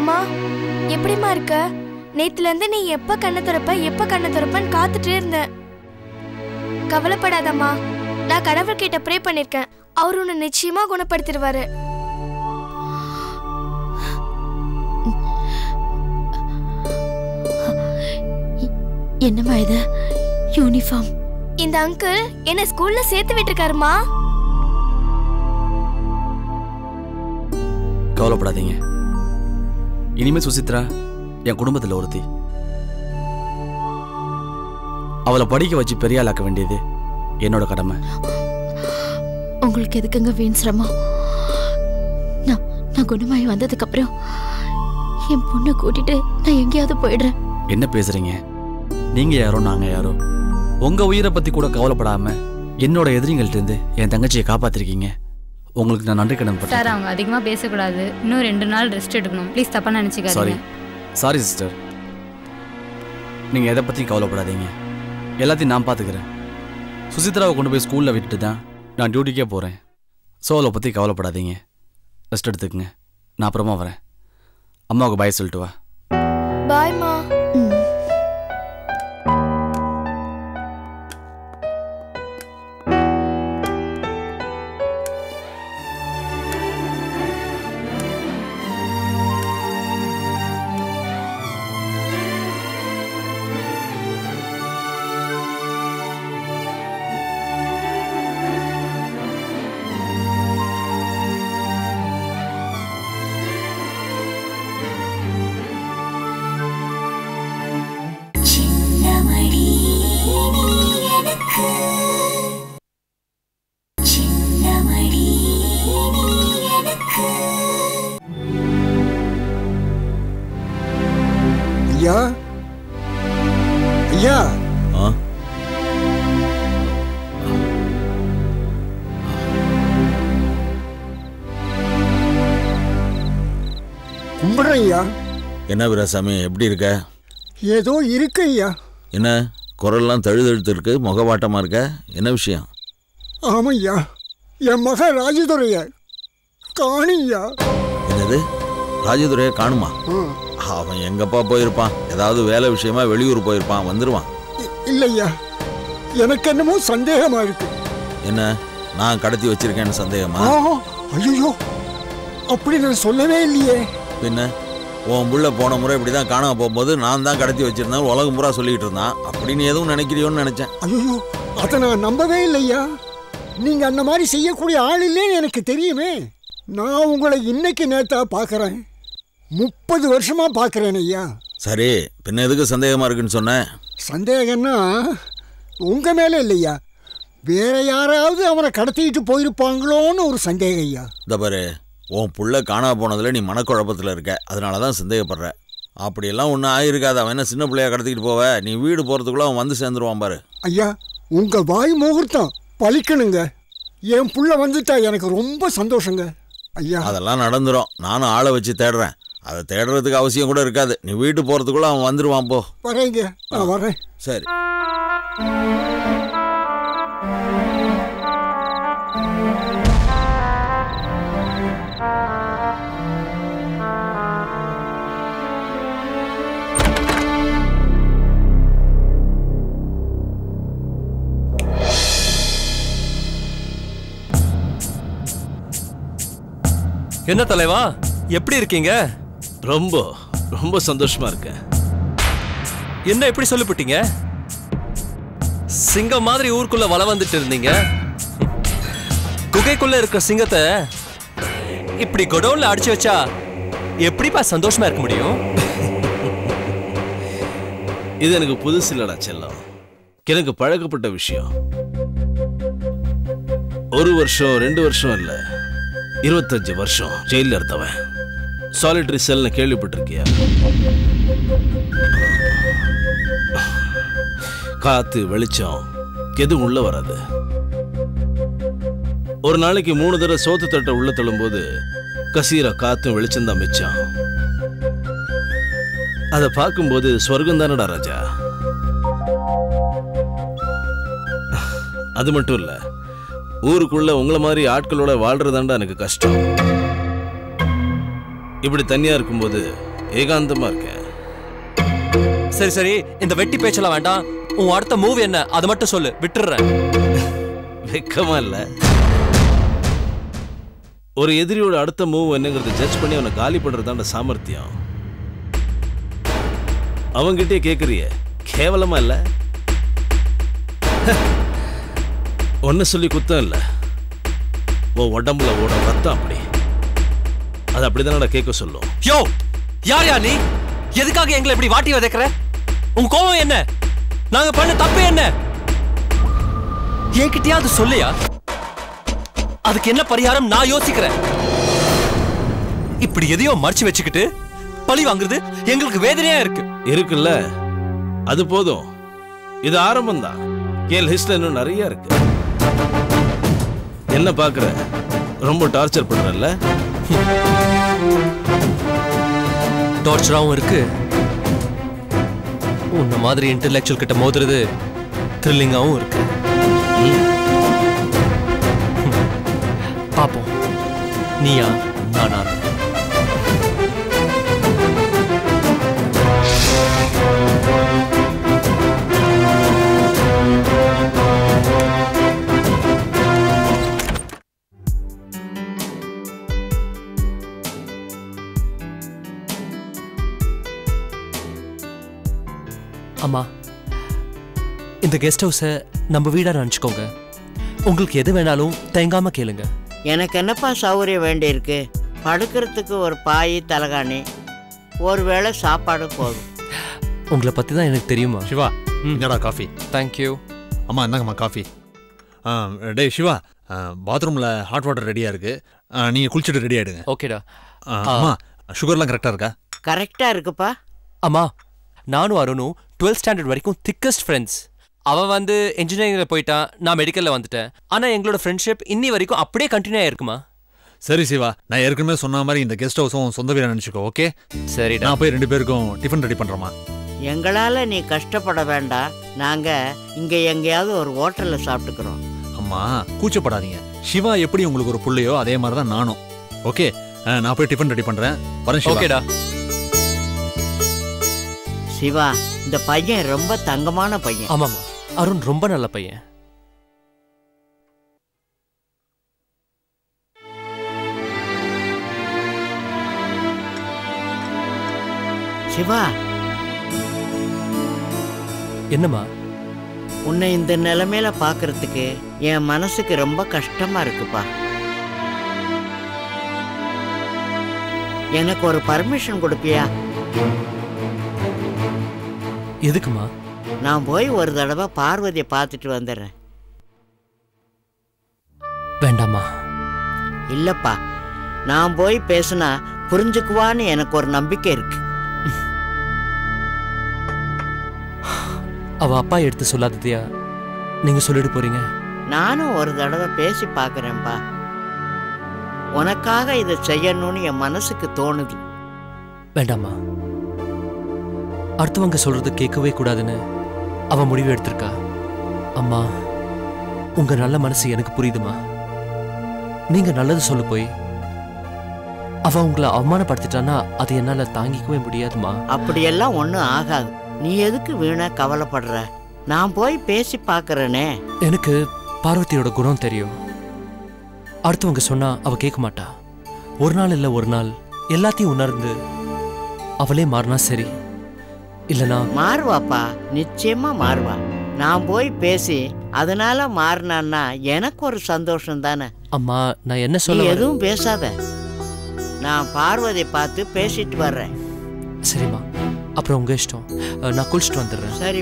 அம்மா எப்படிமா இருக்க? நேத்துல இருந்து நீ எப்ப கண்ணை திறப்பன்னு காத்துட்டே இருந்தேன். கவலைப்படாதம்மா, நான் கடவுள்கிட்ட ப்ரே பண்ணிருக்கேன். அவர் உன்னை நிச்சயமா குணப்படுத்திடுவாரு. என்னம்மா இது? யூனிஃபார்ம். இந்த அங்கிள் என்ன ஸ்கூல்ல சேர்த்து விட்டுருக்காருமா. கவலைப்படாதீங்க. இனிமே சுசித்ரா என் குடும்பத்தில் ஒருத்தி. அவளை படிக்க வச்சு பெரிய ஆளாக்க வேண்டியது என்னோட கடமை. உங்களுக்கு எதுக்குங்க வீண் சிரமம்? நான் குணமாயி வந்ததுக்கு அப்புறம் என் பொண்ணை கூட்டிட்டு நான் எங்கேயாவது போயிடுறேன். என்ன பேசுறீங்க? நீங்க யாரோ நாங்க யாரோ. உங்க உயிரை பத்தி கூட கவலைப்படாம என்னோட எதிரிகள்ட்ட இருந்து என் தங்கச்சியை காப்பாத்திருக்கீங்க. உங்களுக்கு நான் நன்றி கடன் பட்டேன். சார், அவங்க அதிகமா பேசக்கூடாது. இன்னும் 2 நாள் ரெஸ்ட் எடுக்கணும். ப்ளீஸ் தப்பா நினைச்சுக்காதீங்க. Sorry sister. நீங்க எதை பத்தி கவலைப்படாதீங்க. எல்லாத்தையும் நான் பாத்துக்கிறேன். சுசித்ராவை கொண்டு போய் ஸ்கூல்ல விட்டுட்டு தான் நான் டியூட்டிக்கே போறேன். ஸோ அவளை பத்தி கவலைப்படாதீங்க. ரெஸ்ட் எடுத்துக்கங்க. நான் அப்புறமா வரேன். அம்மாவுக்கு பாய் சொல்லிட்டு வா. பாய்மா. ஐயா ஐயா, கும்பிடுறேன் ஐயா. என்ன வீராசாமி, எப்படி இருக்க? ஏதோ இருக்கு ஐயா. என்ன குரல்லாம் தழுதழுத்து இருக்கு, முகவாட்டமா இருக்க? என்ன விஷயம்? ஆமையா, என் மக ராஜதுரைய காணியா. என்னது, ராஜதுரைய காணுமா? அவன் எங்கப்பா போயிருப்பான்? ஏதாவது வேலை விஷயமா வெளியூர் போயிருப்பான், வந்துருவான். இல்லையா, எனக்கு என்னமோ சந்தேகமா இருக்கு. என்ன, நான் கடத்தி வச்சிருக்கேன்னு சந்தேகமா? ஐயோ, அப்படி நான் சொல்லவே இல்லையே. பின்ன உன் புள்ள போன முறை இப்படிதான் காணாம போகும்போது நான் தான் கடத்தி வச்சிருந்தேன் உலகம் பூரா சொல்லிட்டு இருந்தான். அப்படின்னு எதுவும் நினைக்கிறியோன்னு நினைச்சேன். ஐயோ, அதை நான் நம்பவே இல்லையா. நீங்க அந்த மாதிரி செய்யக்கூடிய ஆள் இல்லைன்னு எனக்கு தெரியுமே. நான் உங்களை இன்னைக்கு நேத்தா பாக்குறேன். 30 வருஷமா பாக்குறேன் ஐயா. சரி, பின்ன எதுக்கு சந்தேகமா இருக்குன்னு சொன்னேன்? சந்தேகம்னா உங்க மேல இல்லையா, வேற யாராவது அவனை கடத்திட்டு போயிருப்பாங்களோன்னு ஒரு சந்தேகம் ஐயா. இந்த பாரு, உன் புள்ள காணா போனதுல நீ மனக்குழப்பத்தில் இருக்க, அதனாலதான் சந்தேகப்படுற. அப்படியெல்லாம் ஒன்றும் ஆகிருக்காது. அவன் என்ன சின்ன பிள்ளையா கடத்திக்கிட்டு போவ? நீ வீடு போறதுக்குள்ள அவன் வந்து சேர்ந்துருவான் பாரு. ஐயா, உங்க வாய் முகூர்த்தம் பழிக்கணுங்க. என் புள்ள வந்துட்டா எனக்கு ரொம்ப சந்தோஷங்க ஐயா. அதெல்லாம் நடந்துரும். நானும் ஆளை வச்சு தேடுறேன். அதை தேடுறதுக்கு அவசியம் கூட இருக்காது. நீ வீட்டு போறதுக்குள்ள அவன் வந்துருவான். போ. வரேங்க, நான் வரேன். சரி. என்ன தலைவா, எப்படி இருக்கீங்க? ரொம்ப ரொம்ப சந்தோஷமா இருக்கேன். என்ன எப்படி சொல்லிவிட்டீங்க? சிங்கம் மாதிரி ஊருக்குள்ள வள வந்துட்டு இருந்தீங்க. குகைக்குள்ள இருக்கிற சிங்கத்தை இப்படி கொடோன்ல அடிச்சு வச்சா எப்படிப்பா சந்தோஷமா இருக்க முடியும்? இது எனக்கு புதுசு இல்லடா செல்லம். எனக்கு பழக்கப்பட்ட விஷயம். 1 வருஷம் 2 வருஷம் இல்ல, 25 வருஷம் ஜெயில இருந்தவன். சாலிட்டரி செல்னு கேள்விப்பட்டிருக்கியா? காத்து வெளிச்சம் எதுவும் உள்ள வராது. ஒரு நாளைக்கு 3 தடவை சோத்து தட்டை உள்ள தள்ளும்போது கசீரா காத்தும் வெளிச்சம் தான் மிச்சம். அதை பார்க்கும்போது சொர்க்கம் தானடா ராஜா. அது மட்டும் இல்ல, ஊருக்குள்ள உங்களை மாதிரி ஆட்களோட வாழ்றதாண்டா எனக்கு கஷ்டம். இப்படி தனியா இருக்கும்போது ஏகாந்தமா இருக்கேன். சரி சரி, இந்த வெட்டி பேச்செல்லாம் வேண்டாம். உன் அடுத்த மூவி என்ன அதை மட்டும் சொல்லு, விட்டுறேன். வெக்கமா இல்ல? ஒரு எதிரியோட அடுத்த மூவ் என்னங்கிறத ஜட்ஜ் பண்ணி அவனை காலி பண்றதான சாமர்த்தியம். அவங்கிட்டே கேக்குறிய, கேவலமா இல்ல? ஒன்னு சொல்லி குத்தம் இல்ல, உன் உடம்புல ஓட ரத்தம் அப்படி. அது அப்படிதானடா கேட்க சொல்லும். யோ, யார் நீ? எதுக்காக எங்களை இப்படி வாட்டி வதைக்கிற? உன் கோபம் என்ன? நாங்க பண்ண தப்பு என்ன? என்கிட்டயாவது சொல்லியா? அதுக்கு என்ன பரிகாரம் நான் யோசிக்கிறேன். இப்படி எதையோ மறைச்சு வச்சுக்கிட்டு பழி வாங்குறது எங்களுக்கு வேதனையா இருக்குல்ல? அது போதும், இது ஆரம்பம் தான். என் லிஸ்ட்ல இன்னும் நிறைய இருக்கு. என்ன பாக்குற? ரொம்ப டார்ச்சர் பண்றல்ல? டார்ச்சராகவும் இருக்கு, உன்ன மாதிரி இன்டெலெக்சுவல் கிட்ட மோதுறது த்ரில்லிங்காகவும் இருக்கு. பாப்போம், நீயா நானா? அம்மா, இந்த கெஸ்ட் ஹவுஸை நம்ம வீடா நினச்சிக்கோங்க. உங்களுக்கு எது வேணாலும் தயங்காம கேளுங்க. எனக்கு என்னப்பா சௌகரியம் வேண்டியிருக்கு? படுக்கிறதுக்கு ஒரு பாய், தலகாணி, ஒருவேளை சாப்பாடு போதும். உங்களை பற்றி தான் எனக்கு தெரியுமா? சிவா, என்னடா காஃபி? தேங்க்யூ. அம்மா என்னங்கம்மா காஃபி? டே சிவா, பாத்ரூமில் ஹாட் வாட்டர் ரெடியாக இருக்கு, நீங்கள் குளிச்சுட்டு ரெடி ஆகிடுங்க. ஓகேடா. அம்மா, சுகர்லாம் கரெக்டாக இருக்கா? கரெக்டாக இருக்குப்பா. அம்மா, நானும் அருணும் 12th ஸ்டாண்டர்ட் வரைக்கும் திக்கஸ்ட் ஃப்ரெண்ட்ஸ். அவன் வந்து இன்ஜினியரிங்கில் போயிட்டான், நான் மெடிக்கலில் வந்துட்டேன். ஆனால் எங்களோட ஃப்ரெண்ட்ஷிப் இன்னி வரைக்கும் அப்படியே கண்டினியூ ஆகிருக்குமா? சரி சிவா, நான் ஏற்கனவே சொன்ன மாதிரி இந்த கெஸ்ட் ஹவுஸும் சொந்த வீடாக நினச்சிக்கோ. ஓகே, சரி. நான் போய் 2 பேருக்கும் டிஃபன் ரெடி பண்ணுறோமா? எங்களால் நீ கஷ்டப்பட வேண்டாம், நாங்கள் இங்கே எங்கேயாவது ஒரு ஹோட்டலில் சாப்பிட்டுக்கிறோம். அம்மா கூச்சப்படாதீங்க, சிவா எப்படி உங்களுக்கு ஒரு புள்ளையோ அதே மாதிரி தான் நானும். ஓகே, நான் போய் டிஃபன் ரெடி பண்ணுறேன். வரேன். ஓகேடா. சிவா, இந்த பையன் ரொம்ப தங்கமான பையன். ஆமாம்மா, அருண் ரொம்ப நல்ல பையன். சிவா, என்னம்மா? உன்னை இந்த நிலைமையில பார்க்கறதுக்கு என் மனசுக்கு ரொம்ப கஷ்டமா இருக்குப்பா. எனக்கு ஒரு பர்மிஷன் கொடுப்பியா? எதுக்குமா? நான் போய் ஒரு தடவை பார்வதியை பார்த்துட்டு வந்துடுறேன். வேண்டாமா? இல்லப்பா, நான் போய் பேசினா புரிஞ்சுக்குவான்னு எனக்கு ஒரு நம்பிக்கை இருக்கு. அவ அப்பா எடுத்து சொல்லாததையா நீங்க சொல்லிட்டு போறீங்க? நானும் ஒரு தடவை பேசி பார்க்கறேன்பா. உனக்காக இதை செய்யணும்னு என் மனசுக்கு தோணுது. வேண்டாமா, அடுத்தவங்க சொல்றது கேட்கவே கூடாதுன்னு அவ முடிவு எடுத்திருக்கா. அம்மா, உங்க நல்ல மனசு எனக்கு புரியுதுமா. நீங்க நல்லது சொல்ல போய் அவ உங்களை அவமானப்படுத்திட்டான்னா அது என்னால தாங்கிக்கவே முடியாதுமா. அப்படியெல்லாம் ஒன்றும் ஆகாது, நீ எதுக்கு வீணா கவலைப்படுற? நான் போய் பேசி பார்க்கறேனே. எனக்கு பார்வதியோட குணம் தெரியும். அடுத்தவங்க சொன்னா அவ கேட்க மாட்டா. ஒரு நாள் இல்ல ஒரு நாள் எல்லாத்தையும் உணர்ந்து அவளே மாறினா சரி. இல்லனா மாறுவாப்பா, நிச்சயமா மாறுவா. நான் போய் பேசி அதனால மாறினான்னா எனக்கு ஒரு சந்தோஷம் தானே. அம்மா, நான் என்ன சொல்ல? எதுவும் பேசாத, நான் பார்வதியை பார்த்து பேசிட்டு வர்றேன். சரிம்மா, அப்புறம் உங்க இஷ்டம். நான் குளிச்சுட்டு வந்துடுறேன். சரி.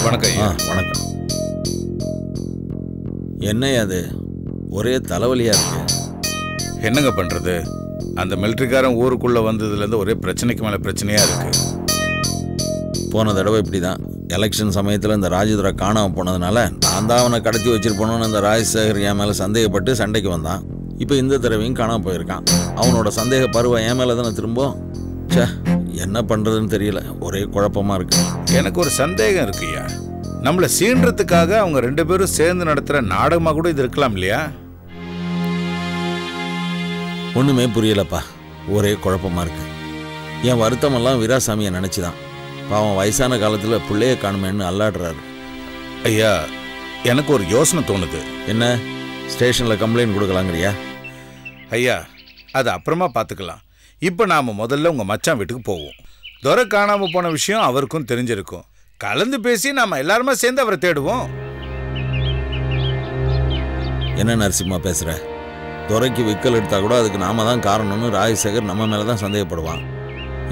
வணக்கம். வணக்கம். என்னையா அது ஒரே தலைவலியா இருக்கு? என்னங்க பண்றது, அந்த மிலிட்டரிக்காரன் ஊருக்குள்ள வந்ததுலேருந்து ஒரே பிரச்சனைக்கு மேல பிரச்சனையா இருக்கு. போன தடவை இப்படிதான் எலெக்ஷன் சமயத்தில் இந்த ராஜதுரை காணாமல் போனதுனால நான் தான் அவனை கடத்தி வச்சிருப்போன்னு இந்த ராஜசேகர் என் மேலே சந்தேகப்பட்டு சண்டைக்கு வந்தான். இப்போ இந்த தடவையும் காணாமல் போயிருக்கான். அவனோட சந்தேக பருவம் என் மேலே தானே திரும்பவும். சே, என்ன பண்ணுறதுன்னு தெரியல, ஒரே குழப்பமாக இருக்கு. எனக்கு ஒரு சந்தேகம் இருக்குய்யா. நம்மளை சீன்றதுக்காக அவங்க 2 பேரும் சேர்ந்து நடத்துகிற நாடகமாக கூட இது இருக்கலாம் இல்லையா? ஒன்றுமே புரியலப்பா, ஒரே குழப்பமாக இருக்கு. என் வருத்தமெல்லாம் வீராசாமியை நினச்சி தான். பாவம் வயசான காலத்தில் பிள்ளைய காணுமேன்னு அல்லாடுறாரு. ஐயா, எனக்கு ஒரு யோசனை தோணுது. என்ன, ஸ்டேஷனில் கம்ப்ளைண்ட் கொடுக்கலாங்கிறியா? ஐயா, அது அப்புறமா பார்த்துக்கலாம். இப்போ நாம் முதல்ல உங்கள் மச்சான் வீட்டுக்கு போவோம். துரை காணாமல் போன விஷயம் அவருக்கும் தெரிஞ்சிருக்கும். கலந்து பேசி நாம் எல்லாருமே சேர்ந்து அவரை தேடுவோம். என்ன நரசிம்மா பேசுகிற? துரைக்கு விக்கல் எடுத்தா கூட அதுக்கு நாம தான் காரணம்னு ராஜசேகர் நம்ம மேலே தான் சந்தேகப்படுவான்.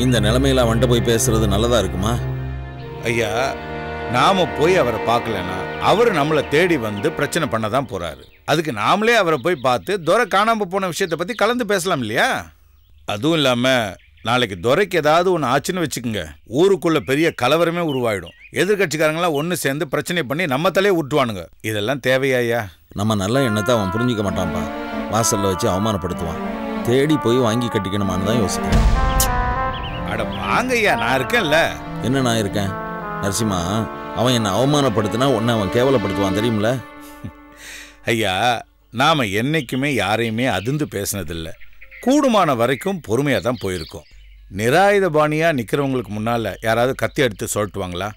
இந்த நிலைமையில் அவன்கிட்ட போய் பேசுறது நல்லதாக இருக்குமா? ஐயா, நாம் போய் அவரை பார்க்கலன்னா அவர் நம்மளை தேடி வந்து பிரச்சனை பண்ண தான் போகிறாரு. அதுக்கு நாமளே அவரை போய் பார்த்து துரை காணாமல் போன விஷயத்தை பற்றி கலந்து பேசலாம் இல்லையா? அதுவும் இல்லாமல் நாளைக்கு துரைக்கு ஏதாவது ஒன்று ஆச்சுன்னு வச்சுக்கோங்க, ஊருக்குள்ளே பெரிய கலவரமே உருவாயிடும். எதிர்கட்சிக்காரங்களாம் ஒன்று சேர்ந்து பிரச்சனை பண்ணி நம்ம தலையே விட்டுவானுங்க. இதெல்லாம் தேவையா? நம்ம நல்ல எண்ணத்தை அவன் புரிஞ்சிக்க மாட்டான்ப்பா. வாசலில் வச்சு அவமானப்படுத்துவான். தேடி போய் வாங்கி கட்டிக்கணுமான்னு தான் யோசிக்கிறேன். அட வாங்க ஐயா, நான் இருக்கேன்ல. என்ன நான் இருக்கேன்? நரசிம்மா, அவன் என்னை அவமானப்படுத்தினா உன்னை அவன் கேவலப்படுத்துவான் தெரியுமில்ல? ஐயா, நாம் என்றைக்குமே யாரையுமே அதிர்ந்து பேசினதில்லை. கூடுமான வரைக்கும் பொறுமையாக தான் போயிருக்கோம். நிராயுத பாணியாக நிற்கிறவங்களுக்கு முன்னால் யாராவது கத்தி எடுத்து சொல்லட்டுவாங்களா?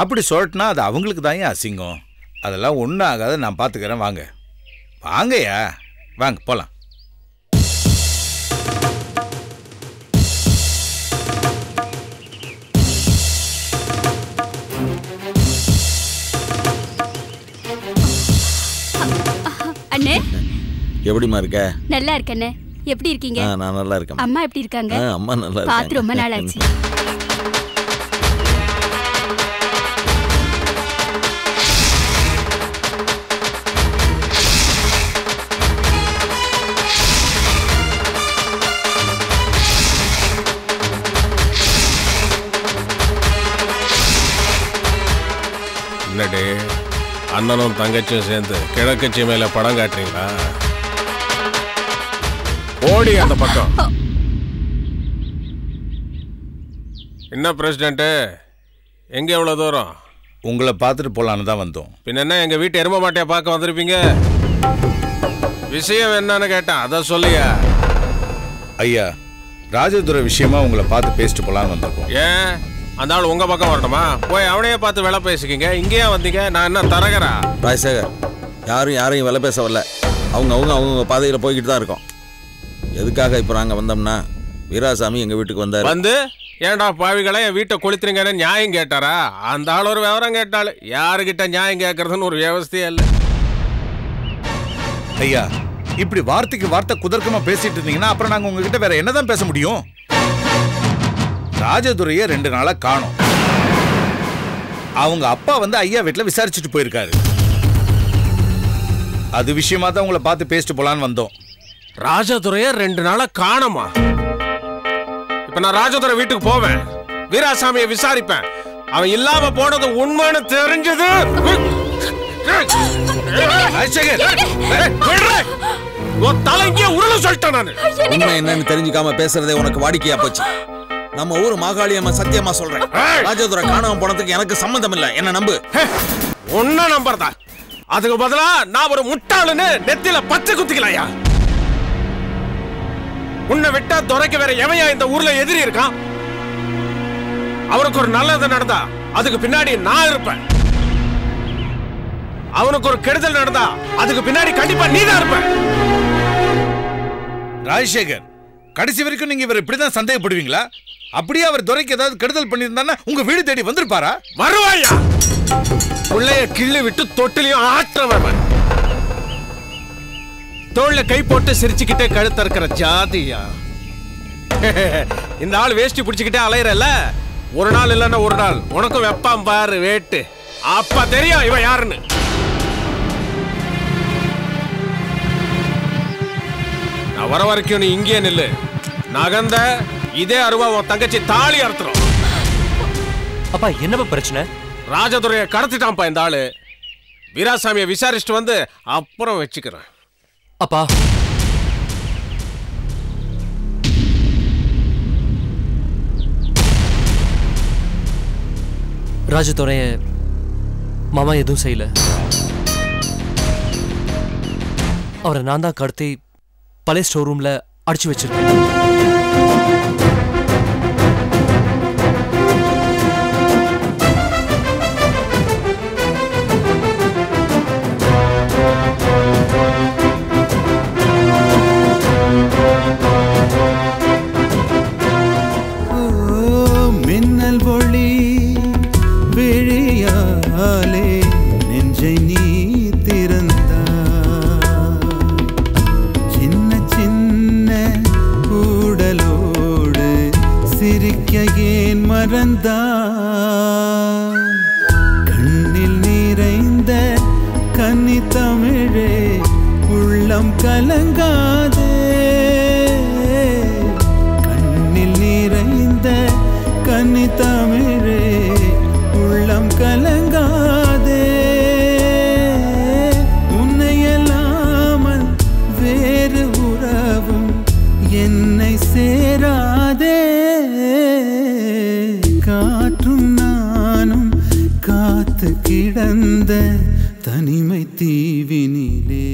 அப்படி சொல்லட்டுனா அது அவங்களுக்கு தான் அசிங்கம். அதெல்லாம் ஒன்றும் ஆகாது, நான் பார்த்துக்கிறேன். வாங்க வாங்கய்யா, வாங்க போகலாம். அண்ணே, எப்படிமா இருக்க? நல்லா இருக்கண்ணே. எப்படி இருக்கீங்க? நான் நல்லா இருக்கேன். அம்மா எப்படி இருக்காங்க? அம்மா நல்லா இருக்காங்க. பார்த்து ரொம்ப நாள் ஆச்சு. என்னடே, அண்ணனும் தங்கச்சியும் சேர்ந்து கிழக்கட்சி மேல படம் காட்டுறீங்களா? ஓடி அந்த பக்கம். என்ன பிரசிடென்ட், எங்க எவ்வளவு தூரம்? உங்களை பார்த்துட்டு போலான்னு தான் வந்தோம். பின்ன என்ன எங்க வீட்டு எரும மாட்டையா பார்க்க வந்திருப்பீங்க? விஷயம் என்னன்னு கேட்டேன், அதான் சொல்லியா. ஐயா, ராஜதுரை விஷயமா உங்களை பார்த்து பேசிட்டு போலான்னு வந்திருக்கோம். ஏன் அந்த ஆள் உங்க பக்கம் வரணுமா? போய் அவனையே பார்த்து வேலை பேசிக்கிங்க. இங்கேயே வந்தீங்க, நான் என்ன தரகரா? ராஜசேகர், யாரையும் வேலை பேச வரல. அவங்க பாதையில் போய்கிட்டு தான் இருக்கோம். எதுக்காக இப்போ நாங்கள் வந்தோம்னா, வீராசாமி எங்கள் வீட்டுக்கு வந்தார். வந்து ஏன்டா பாவிகளை என் வீட்டை கொளுத்துறீங்கன்னு நியாயம் கேட்டாரா? அந்த ஆள் ஒரு விவரம் கேட்டாள். யாருக்கிட்ட நியாயம் கேட்கறதுன்னு ஒரு வியவஸ்தையே இல்லை. ஐயா, இப்படி வார்த்தைக்கு வார்த்தை குதர்க்கமா பேசிட்டு இருந்தீங்கன்னா அப்புறம் நாங்கள் உங்ககிட்ட வேற என்னதான் பேச முடியும்? ராஜதுரையை 2 நாளா காணோம். அவங்க அப்பா வந்து ஐயா வீட்டில் விசாரிச்சுட்டு போயிருக்காரு. அது விஷயமா தான் உங்களை பார்த்து பேசிட்டு போலான்னு வந்தோம். ராஜதுரைய 2 நாளா காணோமா? இப்ப நான் ராஜதுரை வீட்டுக்கு போவேன், வீராசாமியை விசாரிப்பேன். அவன் இல்லாம போனது உண்மைன்னு தெரிஞ்சது. உண்மை என்னன்னு தெரிஞ்சுக்காம பேசுறதே உனக்கு வாடிக்கையா போச்சு. நம்ம ஊர் மாகாளியம்மா சத்தியமா சொல்றேன், ராஜதுரை காணாம போனதுக்கு எனக்கு சம்பந்தம் இல்ல. என்ன நம்பு. ஒன்ன நம்புறதா? அதுக்கு பதிலா நான் ஒரு முட்டாளுன்னு நெத்தில பச்சை குத்திக்கலாயா? உன்னை விட்டா துரைக்கு வேற எவையா இந்த ஊர்ல எதிரி இருக்கான்? அவனுக்கு ஒரு நல்லது நடந்தா அதுக்கு பின்னாடி நான் இருப்பேன். அவனுக்கு ஒரு கெடுதல் நடந்தா அதுக்கு பின்னாடி கண்டிப்பா நீதான் இருப்ப. ராஜசேகர், கடைசி வரைக்கும் நீங்க இவர் இப்படிதான் சந்தேகப்படுவீங்களா? அப்படியே அவர் துரைக்கு ஏதாவது கெடுதல் பண்ணியிருந்தாருன்னா உங்க வீடு தேடி வந்திருப்பாரா? வருவாயா? பிள்ளைய கிள்ளி விட்டு தொட்டிலையும் ஆற்றவன், தோல்ல கை போட்டு சிரிச்சுக்கிட்டே கழுத்தறுக்கிற ஜாதியா? இந்த ஆள் வேஷ்டி பிடிச்சுக்கிட்டே அலையறல, ஒரு நாள் இல்லைன்னா ஒரு நாள் உனக்கும் வெப்பாம் பாரு வேட்டு. அப்ப தெரியும் இவன் யாருன்னு. நான் வர வரைக்கும் நீ இங்கே நில்லு. நகந்த இதே அருவா உன் தங்கச்சி தாலி அறுத்துரும். அப்பா என்னப்பா பிரச்சனை? ராஜதுரையை கடத்திட்டான்ப்பா இந்த ஆளு. வீராசாமியை விசாரிச்சுட்டு வந்து அப்புறம் வச்சுக்கிறேன். அப்பா, ராஜதுரைய மாமா எதுவும் செய்யல. அவரை நான் தான் கடத்தி பழைய ஸ்டோர் ரூம்ல அடிச்சு வச்சிருக்கேன். மின்னல் ஒளி விழியாலே நெஞ்சை நீ திறந்தா, சின்ன சின்ன கூடலோடு சிரிக்க ஏன் மறந்தா, கண்ணில் நிறைந்த கன்னி தமிழே உள்ளம் கலங்காதே, கண்ணில் நிறைந்த கன்னி தமிழே உள்ளம் கலங்காதே, உன்னையல்லாமல் வேறு உறவும் என்னை சேராதே, காற்றும் நானும் காத்து கிடந்த தனிமை தீவினிலே